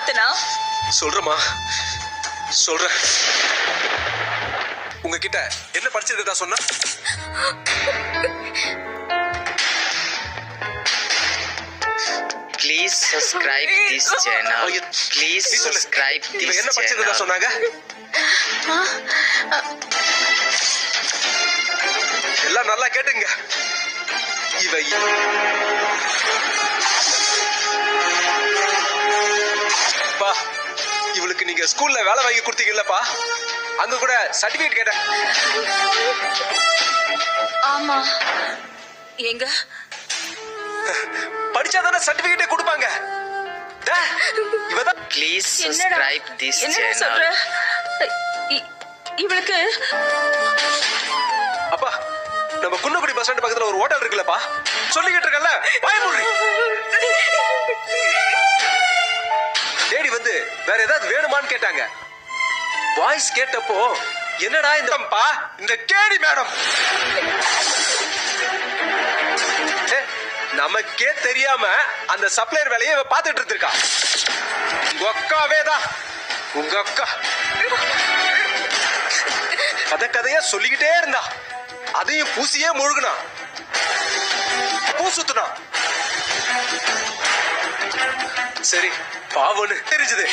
பார்த்தனா? சொல்றமா, சொல்றேன். உங்ககிட்ட என்ன படிச்சிருக்கதா சொன்னா? Please subscribe this channel. Please subscribe this என்ன படிச்சிருக்கதா channel. சொன்னாங்க? எல்லாம் நல்லா கேட்டுங்க. பா, இவளுக்கு நீங்க ஸ்கூல்ல வேலை வாங்கி கொடுத்தீங்கல்லப்பா, அங்க கூட சர்டிபிகேட் கேட்டேன். ஆமா. எங்க படிச்சாதானே சர்டிபிகேட்டே கொடுப்பாங்க. இவதான். Please subscribe this என்னடா சொல்ற? channel. இவளுக்கு அப்பா, நம்ம குன்னக்குடி பஸ் ஸ்டாண்ட் பக்கத்துல ஒரு ஹோட்டல் இருக்குல்லப்பா, சொல்லிக்கிட்டு இருக்கல, பயமுறி. டேடி வந்து வேற ஏதாவது வேணுமான்னு கேட்டாங்க. வாய்ஸ் கேட்டப்போ என்னடா இந்த கேடி மேடம், நமக்கே தெரியாம அந்த சப்ளையர் வேலையை பார்த்துட்டு இருந்திருக்கா. உங்க அக்காவே தான், உங்க அக்கா கதையா சொல்லிக்கிட்டே இருந்தா. அதையும் பூசியே முழுகுனா, பூசுத்துனா. சரி, பாவன்னு தெரிஞ்சது.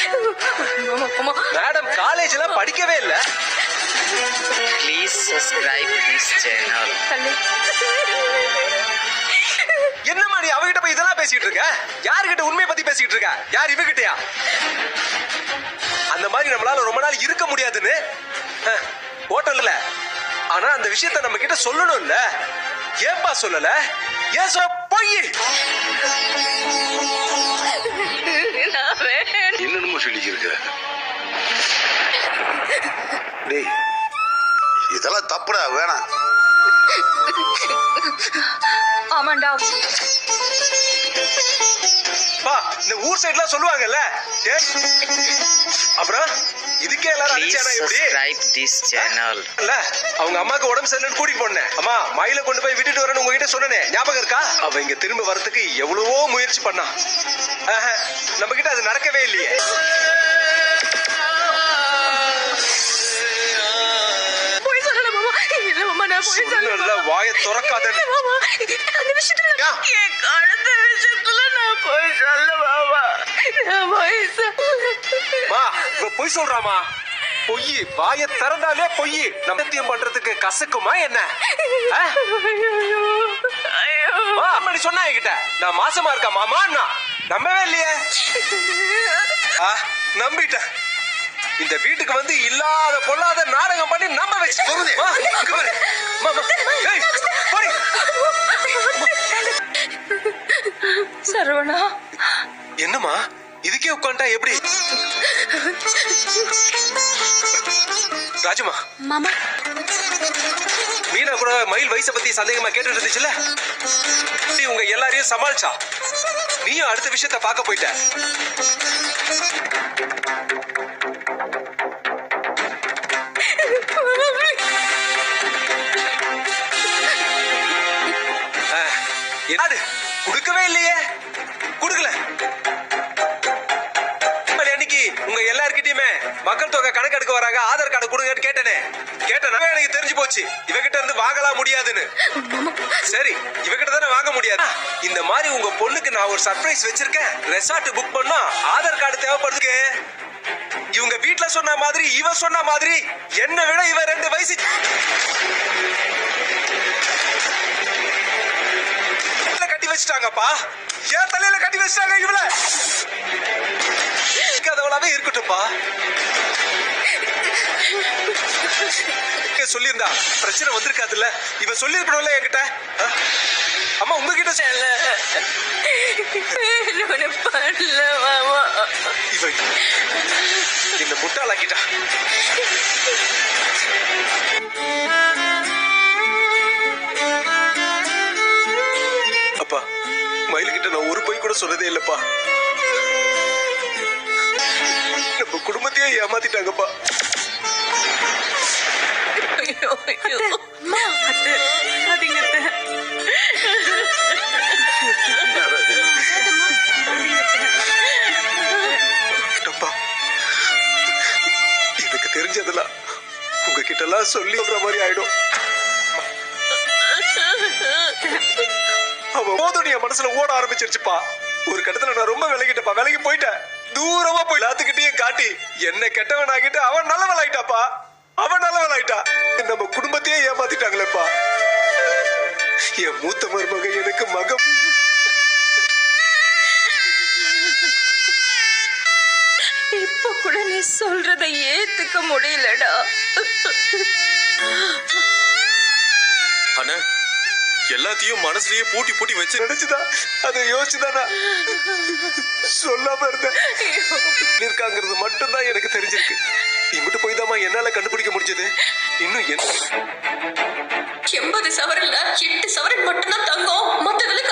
மேடம் காலேஜ்ல படிக்கவே இல்ல. Please subscribe this channel. என்னம்மா நீ அவகிட்ட போய் இதெல்லாம் பேசிட்டு இருக்க? யாருகிட்ட உண்மையை பத்தி பேசிட்டு இருக்க? யார் இவகிட்டயா? அந்த மாதிரி நம்மளால ரொம்ப நாள் இருக்க முடியாதுன்னு ஹோட்டல்ல. ஆனா அந்த விஷயத்த நம்ம கிட்ட சொல்லணும்ல. ஏன்பா சொல்லல? ஏன் சொல்ல போய் என்னென்னமோ சொல்லிக்கிருக்க. டேய், இதெல்லாம் தப்புடா, வேணாம். ஆமாண்டா. பா, இந்த ஊர் சைடுலாம் சொல்லுவாங்கல்ல. அப்புறம் இதுக்கே எல்லாரும் Please அடிச்சானா எப்படி? subscribe this channel. இல்ல, அவங்க அம்மாக்கு உடம்பு சரியில்லைன்னு கூட்டிட்டு போனேன். அம்மா மயில கொண்டு போய் விட்டுட்டு வரேன்னு உங்ககிட்ட சொன்னனே, ஞாபகம் இருக்கா? அவ இங்க திரும்ப வரதுக்கு எவ்வளவோ முயற்சி பண்ணா. நம்ம கிட்ட அது நடக்கவே இல்லையே. போய் சொல்லல மாமா. இல்ல மாமா, நான் போய் சொல்லல, வாயை திறக்காத. மாமா, அந்த விஷயத்துல என் கழுத்து விஷயத்துல நான் போய் சொல்ல மாமா. நான் போய் மா, இவ பொய் சொல்றாமா. பொய், வாயை திறந்தாலே பொய். நம்பத்தியம் பண்றதுக்கு கசக்குமா என்ன? அம்மனி சொன்னா என்கிட்ட நான் மாசமா இருக்கா மாமா. நம்பவே இல்லையே. நம்பிட்டேன். இந்த வீட்டுக்கு வந்து இல்லாத பொல்லாத நாடகம் பண்ணி நம்ப வச்சு. சரவணா, என்னம்மா இதுக்கே உட்காண்டா எப்படி? ராஜமா மாமா, மீனா கூட மயில் வயசை பத்தி சந்தேகமா கேட்டு இருந்துச்சுல, உங்க எல்லாரையும் சமாளிச்சா. நீயும் அடுத்த விஷயத்த பார்க்க போயிட்ட. என்னது குடுக்கவே இல்லையே? குடுக்கல. அன்னைக்கு உங்க எல்லார்கிட்டயுமே மக்கள் தொகை கணக்கு எடுக்க வராங்க, ஆதார் கார்டு கொடுங்கன்னு கேட்டேனே. கேட்டேன்னா எனக்கு தெரிஞ்சு போச்சு இவகிட்ட இருந்து வாங்கலாம் முடியாதுன்னு. சரி, இவகிட்ட தானே வாங்க முடியாது. இந்த மாதிரி உங்க பொண்ணுக்கு நான் ஒரு சர்ப்ரைஸ் வச்சிருக்கேன். ரெசார்ட் புக் பண்ணா ஆதார் கார்டு தேவைப்படுதுக்கு. இவங்க வீட்டுல சொன்ன மாதிரி இவ சொன்ன மாதிரி என்ன விட இவ 2 வயசு கட்டி வச்சுட்டாங்கப்பா. ஏன் தலையில கட்டி வச்சுட்டாங்க இவள? அதவளாவே இருக்கட்டும்பா. சொல்லியிருந்தா பிரச்சனை வந்திருக்காதுல்ல. இவ சொல்லி இருக்கணும்ல என்கிட்ட. அம்மா உங்ககிட்ட இவ இந்த முட்டாளாக்கிட்டா. அப்பா, மயிலுகிட்ட நான் ஒரு பொய் கூட சொன்னதே இல்லப்பா. நம்ம குடும்பத்தையே ஏமாத்திட்டாங்கப்பா. அவகிட்ட எல்லாம் சொல்லி சொல்ற மாதிரி ஆயிடும். அவ போதும் என் மனசுல ஓட ஆரம்பிச்சிருச்சுப்பா. ஒரு கட்டத்துல நான் ரொம்ப விலகிட்டப்பா, விலகி போயிட்டேன். தூரமா போய் எல்லாத்துக்கிட்டையும் காட்டி என்ன கெட்டவன் ஆகிட்டு அவன் நல்லவன் ஆயிட்டாப்பா. அவன் நல்லவன் ஆயிட்டா. நம்ம குடும்பத்தையே ஏமாத்திட்டாங்களேப்பா. என் மூத்த மருமக எனக்கு மகன். இப்ப கூட நீ சொல்றதை ஏத்துக்க முடியலடா. அண்ணா, எல்லாத்தையும் மனசுலயே பூட்டி பூட்டி வச்சு நினைச்சுதான் அதை யோசிச்சுதானா சொல்லாம இருந்தேன். இருக்காங்கிறது மட்டும்தான் எனக்கு தெரிஞ்சிருக்கு. இங்கிட்டு போய் தாமா என்னால கண்டுபிடிக்க முடிஞ்சது. இன்னும் என்ன 80 சவரன்ல 8 சவரன் மட்டும்தான் தங்கம், மத்ததுல